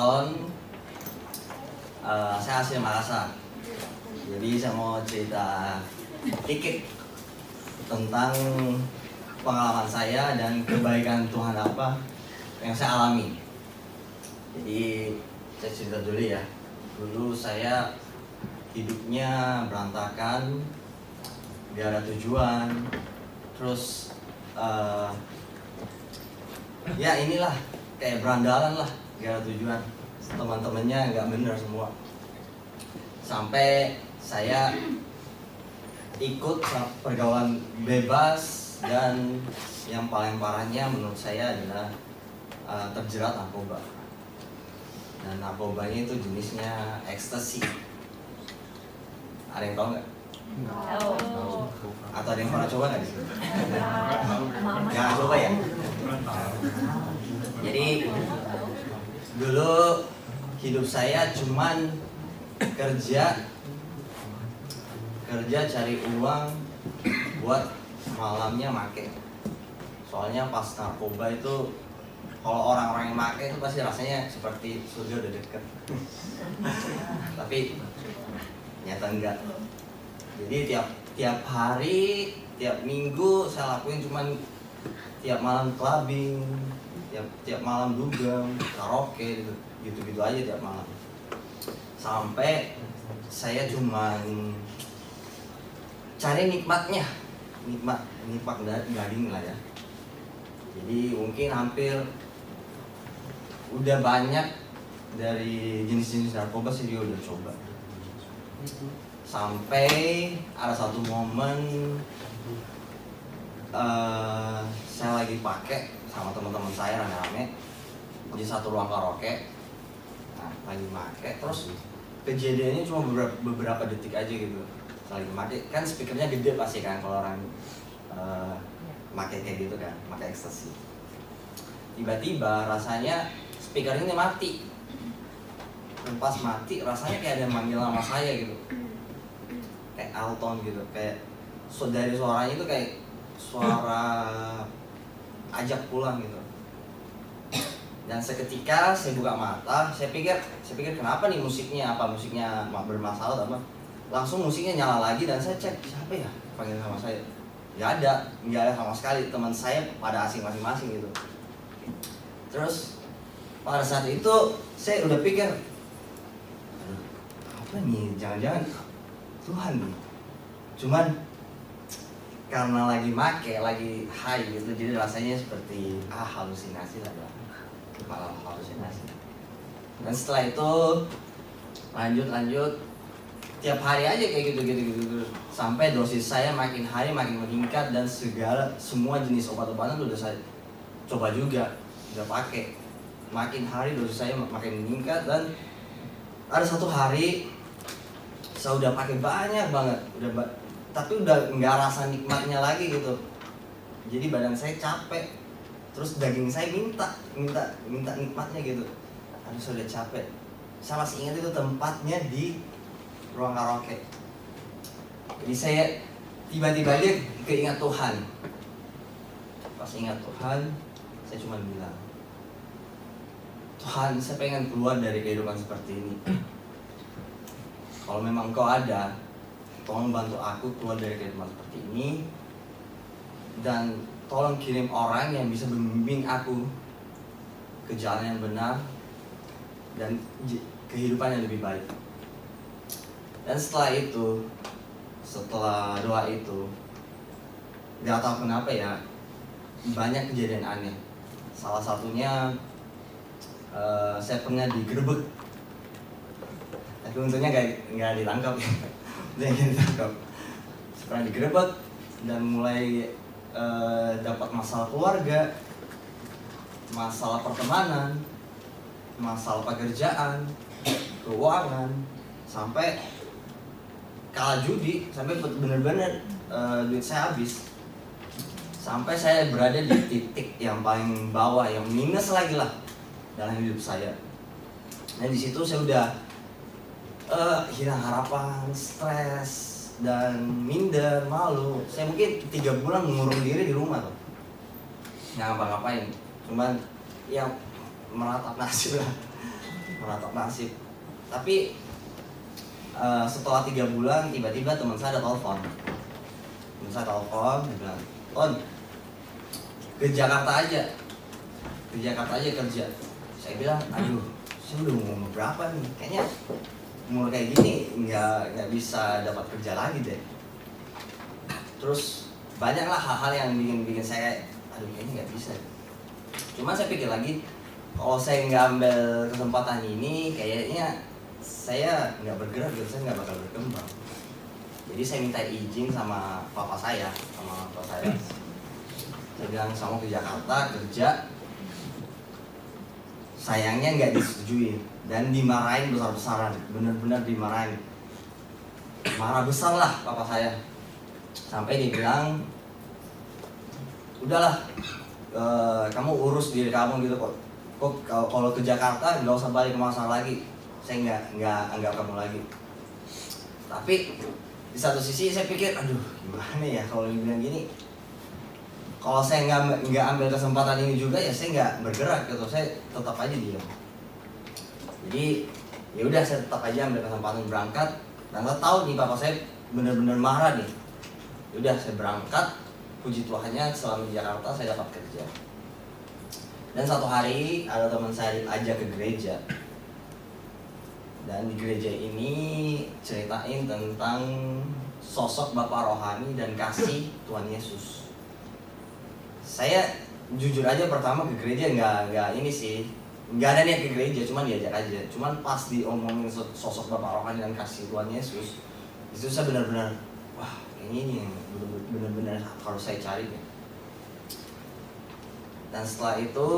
Anton, saya asli Makassar. Jadi saya mau cerita dikit tentang pengalaman saya dan kebaikan Tuhan apa yang saya alami. Jadi saya cerita dulu ya. Dulu saya hidupnya berantakan, gak ada tujuan. Terus ya inilah kayak berandalan lah, gak ada tujuan. Teman-temannya nggak bener semua. Sampai saya ikut pergaulan bebas dan yang paling parahnya menurut saya adalah terjerat narkoba. Dan narkobanya itu jenisnya ekstasi. Ada yang tahu nggak? Atau ada yang pernah coba nggak di sini? Jangan coba ya. Jadi dulu hidup saya cuman kerja cari uang buat malamnya make. Soalnya pas narkoba itu kalau orang-orang yang make itu pasti rasanya seperti surga udah deket. Tapi nyata enggak. Jadi tiap hari, tiap minggu saya lakuin cuman tiap malam clubbing, tiap malam dugem, karaoke gitu aja tiap malam. Sampai saya cuman cari nikmat gading lah ya. Jadi mungkin hampir udah banyak dari jenis-jenis narkoba sih dia udah coba. Sampai ada satu momen saya lagi pakai sama teman-teman saya rame-rame di satu ruang karaoke. Nah, lagi pakai terus kejadiannya cuma beberapa detik aja gitu. Lagi pakai kan speakernya gede pasti kan kalau orang pakai kayak gitu kan, pakai ekstasi. Tiba-tiba rasanya speaker ini mati. Dan pas mati rasanya kayak ada yang manggil nama saya gitu. Kayak Alton gitu, kayak dari suaranya itu kayak suara ajak pulang gitu. Dan seketika saya buka mata, saya pikir kenapa nih musiknya bermasalah apa? Langsung musiknya nyala lagi dan saya cek siapa ya panggil sama saya. Nggak ada sama sekali. Teman saya pada asing masing-masing gitu. Terus pada saat itu saya udah pikir, apa nih? Jangan-jangan Tuhan nih. Cuman karena lagi lagi high gitu, jadi rasanya seperti halusinasi lah, malah halusinasi. Dan setelah itu lanjut tiap hari aja kayak gitu sampai dosis saya makin hari makin meningkat dan semua jenis obat-obatan udah saya coba juga, udah pakai. Makin hari dosis saya makin meningkat dan ada satu hari saya udah pakai banyak banget, tapi udah nggak rasa nikmatnya lagi gitu. Jadi badan saya capek, terus daging saya minta nikmatnya gitu. Aduh saya udah capek. Saya masih ingat itu tempatnya di ruang karaoke. Jadi saya tiba-tiba aja keingat Tuhan. Pas ingat Tuhan, saya cuma bilang, Tuhan, saya pengen keluar dari kehidupan seperti ini. Kalau memang Engkau ada, tolong bantu aku keluar dari kehidupan seperti ini. Dan tolong kirim orang yang bisa membimbing aku ke jalan yang benar dan kehidupan yang lebih baik. Dan setelah doa itu, gak tahu kenapa ya, banyak kejadian aneh. Salah satunya saya pernah digerebek, tapi untungnya nggak ditangkap. Saya pernah digerebek dan mulai dapat masalah keluarga, masalah pertemanan, masalah pekerjaan, keuangan, sampai kalah judi, sampai bener-bener duit saya habis. Sampai saya berada di titik yang paling bawah, yang minus lagi lah dalam hidup saya. Dan di situ saya udah hilang harapan, stres, dan minder, malu. Saya mungkin 3 bulan mengurung diri di rumah tuh, nggak ngapa-ngapain, cuman ya meratap nasib lah. menatap nasib. Tapi setelah 3 bulan tiba-tiba teman saya ada telepon. Dia bilang, "On, ke Jakarta aja kerja." Saya bilang, aduh, saya udah umur berapa nih? Kayaknya umur kayak gini nggak bisa dapat kerja lagi deh. Terus banyaklah hal-hal yang bikin saya, aduh kayaknya nggak bisa. Cuma saya pikir lagi, kalau saya nggak ambil kesempatan ini, kayaknya saya nggak bergerak gitu, saya nggak bakal berkembang. Jadi saya minta izin sama papa saya. Saya bilang, saya mau ke Jakarta kerja. Sayangnya nggak disetujui dan dimarahin besar-besaran, bener-bener dimarahin, marah besar lah papa saya. Sampai dia bilang, udahlah, kamu urus diri kamu gitu kok. Kalau ke Jakarta nggak usah balik ke masa lagi. Saya nggak anggap kamu lagi. Tapi di satu sisi saya pikir, aduh gimana ya kalau dibilang gini. Kalau saya nggak ambil kesempatan ini juga ya saya nggak bergerak gitu, saya tetap aja diam. Jadi ya udah, saya tetap aja ambil kesempatan berangkat. Dan saya tahu nih papa saya benar-benar marah nih. Ya udah, saya berangkat. Puji Tuhannya selama di Jakarta saya dapat kerja. Dan satu hari ada teman saya ajak ke gereja. Dan di gereja ini ceritain tentang sosok Bapak rohani dan kasih Tuhan Yesus. Saya jujur aja pertama ke gereja nggak ini sih, nggak ada niat ke gereja, cuman diajak aja. Cuman pas diomongin sosok Bapak rohani dan kasih Tuhan Yesus, itu saya benar-benar, wah ini yang benar-benar harus saya cari ya. Dan setelah itu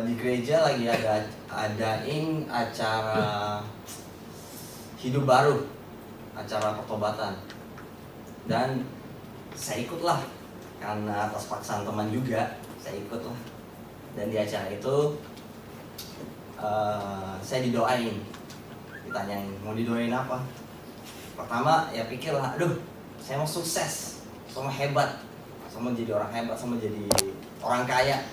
di gereja lagi adain acara hidup baru, acara pertobatan, dan saya ikutlah. Karena atas paksaan teman juga, saya ikut lah. Dan di acara itu saya didoain. Ditanyain, mau didoain apa? Pertama ya pikir lah, aduh saya mau sukses, saya mau hebat, saya mau jadi orang hebat, saya mau jadi orang kaya.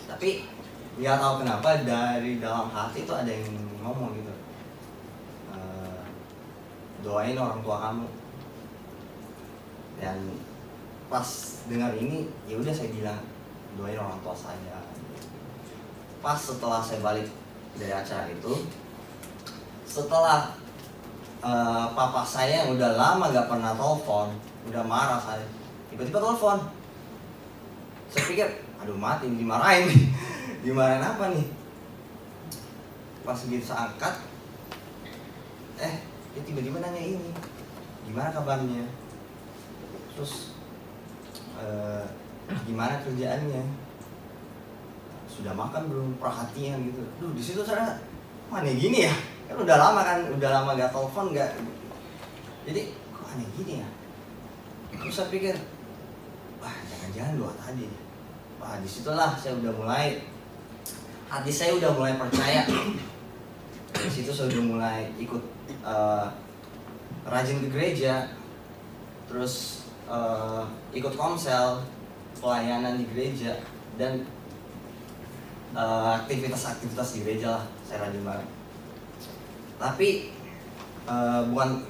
Tapi nggak tahu kenapa dari dalam hati itu ada yang ngomong gitu, doain orang tua kamu. Dan pas dengar ini, ya udah saya bilang doain orang tua saya. Pas setelah saya balik dari acara itu, setelah papa saya yang udah lama gak pernah telepon, udah marah saya, tiba-tiba telepon. Saya pikir, aduh mati, dimarahin nih. Dimarahin apa nih? Pas begitu saya angkat, dia tiba-tiba nanya ini, gimana kabarnya? Terus gimana kerjaannya, sudah makan belum, perhatian gitu. Duh, di situ saya, aneh gini ya, kan udah lama gak telepon, gak, jadi kok aneh gini ya. Terus saya pikir, wah jangan-jangan doa tadi. Wah disitulah saya udah mulai, hati saya udah mulai percaya. Di situ saya udah mulai ikut rajin ke gereja, terus ikut komsel, pelayanan di gereja, dan aktivitas-aktivitas di gereja lah, saya rajin banget. Tapi bukan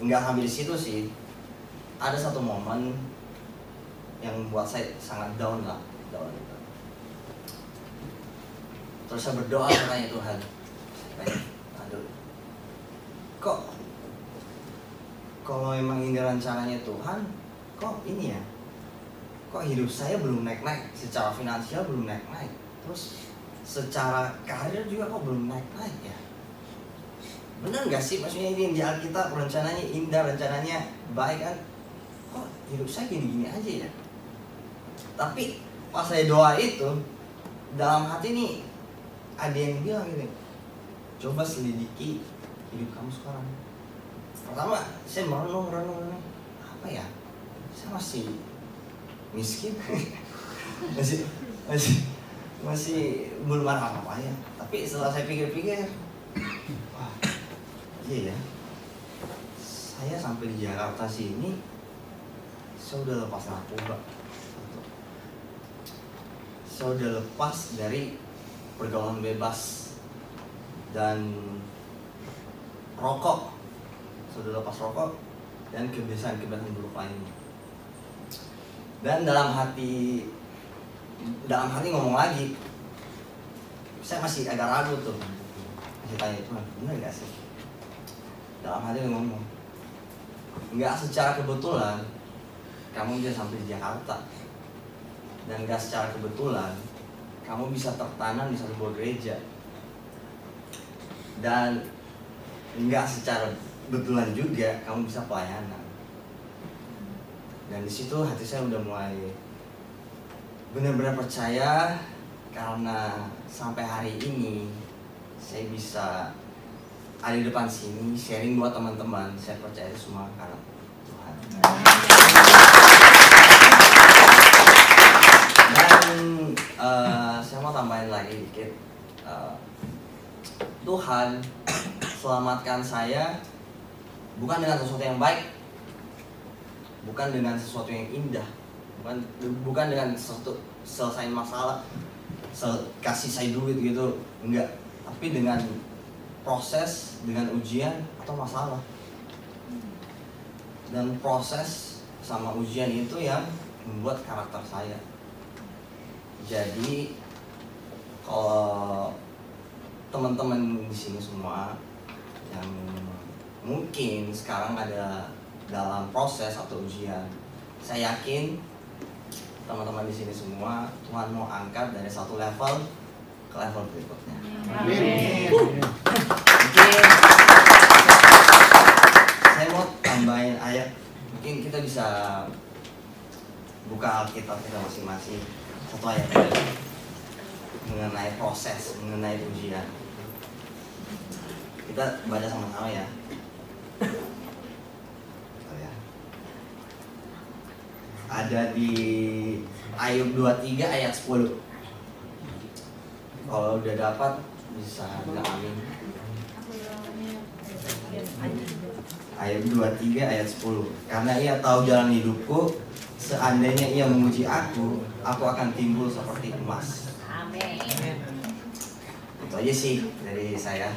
nggak sampai di situ sih. Ada satu momen yang buat saya sangat down gitu. Terus saya berdoa, tanya Tuhan, aduh, kok kalau emang ini rencananya Tuhan, kok ini ya, kok hidup saya belum naik-naik, secara finansial belum naik-naik, terus secara karir juga kok belum naik-naik ya. Benar nggak sih, maksudnya ini di Alkitab rencananya indah, rencananya baik kan, kok hidup saya gini-gini aja ya. Tapi pas saya doa itu, dalam hati nih ada yang bilang gini, coba selidiki hidup kamu sekarang. Pertama saya merenung, apa ya, saya masih miskin, masih belum ada apa-apa ya. Tapi setelah saya pikir-pikir, wah iya ya, saya sampai di Jakarta sini saya udah lepas narkoba, saya udah lepas dari pergaulan bebas, dan rokok, sudah lepas rokok, dan kebiasaan-kebiasaan buruk lainnya. Dan dalam hati ngomong lagi, saya masih agak ragu tuh, masih tanya Tuhan, bener gak sih? Dalam hati ngomong, nggak secara kebetulan kamu bisa sampai di Jakarta, dan nggak secara kebetulan kamu bisa tertanam di satu buah gereja, dan nggak secara kebetulan juga kamu bisa pelayanan. Dan di situ hati saya udah mulai benar-benar percaya, karena sampai hari ini saya bisa ada di depan sini sharing buat teman-teman. Saya percaya itu semua karena Tuhan. Dan saya mau tambahin lagi dikit. Tuhan selamatkan saya bukan dengan sesuatu yang baik, bukan dengan sesuatu yang indah, bukan dengan sesuatu selesai masalah, kasih saya duit gitu, enggak. Tapi dengan proses, dengan ujian atau masalah. Dan proses sama ujian itu yang membuat karakter saya. Jadi kalau teman-teman di sini semua yang mungkin sekarang ada dalam proses atau ujian, saya yakin teman-teman di sini semua Tuhan mau angkat dari satu level ke level berikutnya. Amin. Mungkin saya mau tambahin ayat, mungkin kita bisa buka Alkitab kita masing-masing satu ayat mengenai proses, mengenai ujian. Kita baca sama-sama ya. Ada di Ayub 23 ayat 10. Kalau udah dapat bisa bilang amin. Ayub 23 ayat 10. Karena ia tahu jalan hidupku, seandainya ia memuji aku akan timbul seperti emas. Amin. Itu aja sih dari saya.